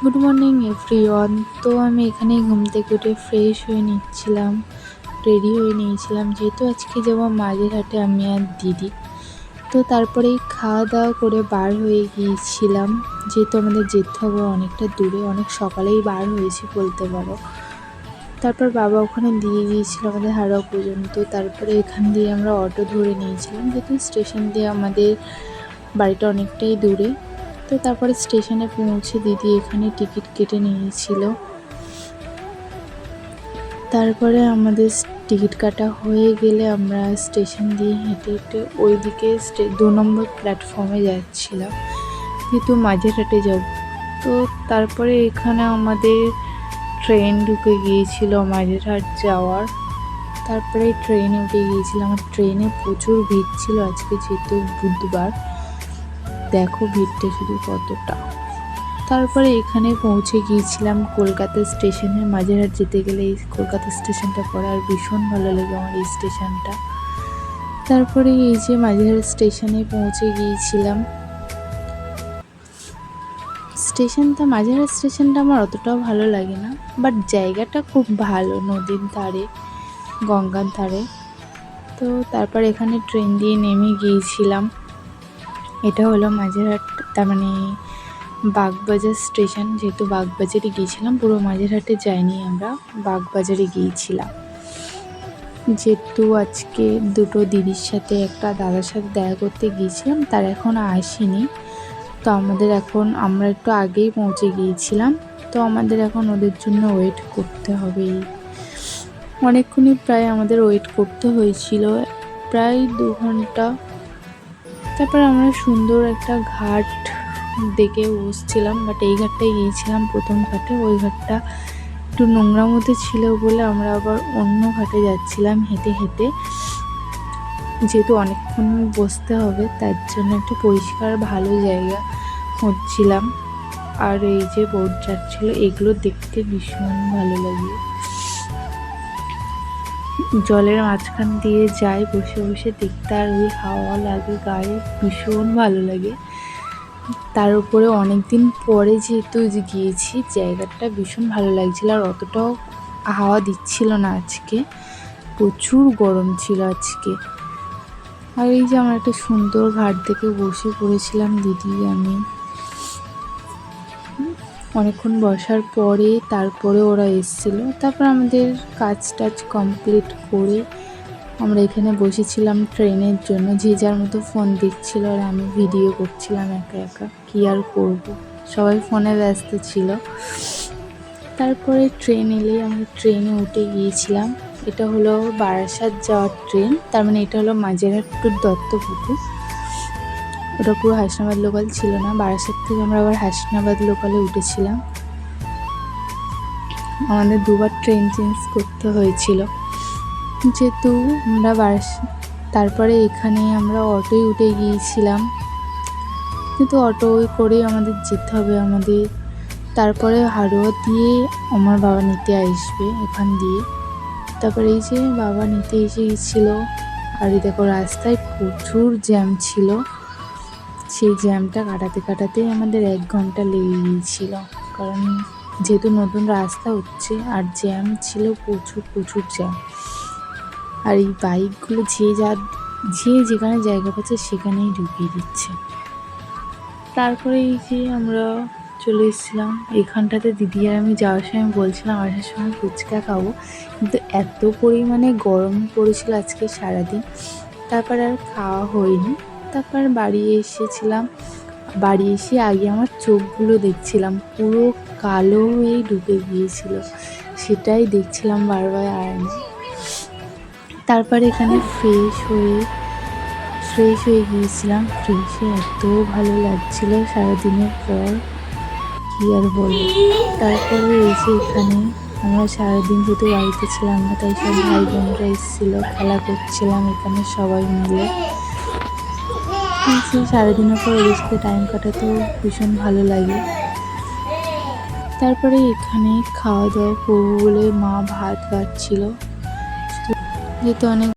Good morning everyone. তো আমি এখানে ঘুম থেকে উঠে ফ্রেশ হয়ে নিচ্ছিলাম, রেডি হয়ে নিয়েছিলাম, যেহেতু আজকে যাবো মাঝেরহাটে আমি আর দিদি। তো তারপরেই খাওয়া দাওয়া করে বার হয়ে গিয়েছিলাম, যেহেতু আমাদের যেতে হবে অনেকটা দূরে, অনেক সকালেই বার হয়েছি বলতে পারো। তারপর বাবা ওখানে দিয়ে গিয়েছিল আমাদের হাওড়া পর্যন্ত। তারপরে এখান দিয়ে আমরা অটো ধরে নিয়েছিলাম, যেহেতু স্টেশন দিয়ে আমাদের বাড়িটা অনেকটাই দূরে। তো তারপরে স্টেশনে পৌঁছে দিদি এখানে টিকিট কেটে নিয়েছিল। তারপরে আমাদের টিকিট কাটা হয়ে গেলে আমরা স্টেশন দিয়ে হেঁটে হেঁটে ওইদিকে 2 নম্বর প্ল্যাটফর্মে যাচ্ছিলাম, যেহেতু মাঝেরহাটে যাব। তো তারপরে এখানে আমাদের ট্রেন ঢুকে গিয়েছিল মাঝেরহাট যাওয়ার। তারপরে ট্রেনে উঠে গিয়েছিলাম। আর ট্রেনে প্রচুর ভিড় ছিল আজকে, যেহেতু বুধবার। দেখো ভিড়টা শুধু কতটা। তারপরে এখানে পৌঁছে গিয়েছিলাম কলকাতা স্টেশনে। মাঝেরহাট যেতে গেলে এই কলকাতা স্টেশনটা পড়ে, আর ভীষণ ভালো লাগে আমার এই স্টেশনটা। তারপরে এই যে মাঝেরহাট স্টেশনে পৌঁছে গিয়েছিলাম। মাঝেরহাট স্টেশনটা আমার অতটাও ভালো লাগে না, বাট জায়গাটা খুব ভালো, নদীর ধারে, গঙ্গার ধারে। তো তারপর এখানে ট্রেন দিয়ে নেমে গিয়েছিলাম। এটা হলো মাঝেরহাট, তার মানে বাগবাজার স্টেশন। যেহেতু বাগবাজারে গিয়েছিলাম, পুরো মাঝেরহাটে যাইনি, আমরা বাগবাজারে গিয়েছিলাম। যেহেতু আজকে দুটো দিদির সাথে একটা দাদার সাথে দেখা করতে গিয়েছিলাম, তারা এখন আসেনি। তো আমরা একটু আগেই পৌঁছে গিয়েছিলাম। তো আমাদের এখন ওদের জন্য ওয়েট করতে হবে। অনেকক্ষণই প্রায় আমাদের ওয়েট করতে হয়েছিল, প্রায় 2 ঘন্টা। তারপর আমরা সুন্দর একটা ঘাট দেখে বসছিলাম, বাট এই ঘাটটায় গিয়েছিলাম প্রথম ঘাটে। ওই ঘাটটা একটু নোংরা মধ্যে ছিল বলে আমরা আবার অন্য ঘাটে যাচ্ছিলাম হেঁটে হেঁটে, যেহেতু অনেকক্ষণ বসতে হবে, তার জন্য একটু পরিষ্কার ভালো জায়গা খুঁজছিলাম। আর এই যে বোট যাচ্ছিল, এগুলো দেখতে ভীষণ ভালো লাগে। জলের মাঝখান দিয়ে যায়, বসে বসে দেখতে, আর ওই হাওয়া লাগে গায়ে, ভীষণ ভালো লাগে। তার উপরে অনেকদিন পরে যেহেতু গিয়েছি, জায়গাটা ভীষণ ভালো লাগছিল। আর অতটাও হাওয়া দিচ্ছিল না আজকে, প্রচুর গরম ছিল আজকে। আর এই যে আমরা একটা সুন্দর ঘাট থেকে বসে পড়েছিলাম দিদি আমি। অনেকক্ষণ বসার পরে তারপরে ওরা এসেছিল। তারপর আমাদের কাজ টাজ কমপ্লিট করে আমরা এখানে বসেছিলাম ট্রেনের জন্য। যে যার মতো ফোন দেখছিল, আর আমি ভিডিও করছিলাম একা একা, কী আর করবো, সবাই ফোনে ব্যস্ত ছিল। তারপরে ট্রেন এলেই আমরা ট্রেনে উঠে গিয়েছিলাম। এটা হলো বারাসাত যাওয়ার ট্রেন, তার মানে এটা হলো মাঝেরহাট টু দত্তপুকুর। ওটা পুরো হাসনাবাদ লোকাল ছিল না, বারাসাত থেকে আমরা আবার হাসনাবাদ লোকালে উঠেছিলাম। আমাদের 2 বার ট্রেন চেঞ্জ করতে হয়েছিল, যেহেতু আমরা তারপরে এখানে আমরা অটোয় উঠে গিয়েছিলাম, কিন্তু অটো করেই আমাদের যেতে হবে আমাদের। তারপরে হাড়োয়া দিয়ে আমার বাবা নিতে আসবে এখান দিয়ে। তারপরে এই যে বাবা নিতে এসে গেছিলো। আর এই দেখো রাস্তায় প্রচুর জ্যাম ছিল, সেই জ্যামটা কাটাতে কাটাতেই আমাদের 1 ঘন্টা লেগে গিয়েছিল, কারণ যেহেতু নতুন রাস্তা হচ্ছে, আর জ্যাম ছিল প্রচুর প্রচুর জ্যাম। আর এই বাইকগুলো যে যেখানে জায়গা পাচ্ছে সেখানেই ঢুকিয়ে দিচ্ছে। তারপরে এই যে আমরা চলে এসেছিলাম এখানটাতে। দিদি আর আমি যাওয়ার সময় বলছিলাম আসার সময় ফুচকা খাবো, কিন্তু এত পরিমাণে গরম পড়েছিল আজকে সারাদিন, তারপর আর খাওয়া হয়নি। তারপর বাড়ি এসেছিলাম। বাড়ি এসে আগে আমার চোখগুলো দেখছিলাম, পুরো কালো হয়ে ঢুকে গিয়েছিল, সেটাই দেখছিলাম বারবার আয়নায়। তারপরে এখানে ফ্রেশ হয়ে গিয়েছিলাম। ফ্রেশে এত ভালো লাগছিল সারাদিনের পর, কী আর বলবো। তারপরে এই যে এখানে আমরা সারাদিন যেহেতু বাড়িতে ছিলাম না, তাই সব ভাই বোনরা এসেছিলো, খেলা করছিলাম এখানে সবাই মিলে। সারাদিনের পর ওদের সাথে টাইম কাটাতেও ভীষণ ভালো লাগে। তারপরে এখানে খাওয়া দাওয়া করবো বলে মা ভাত বাড়ছিল, যেহেতু অনেক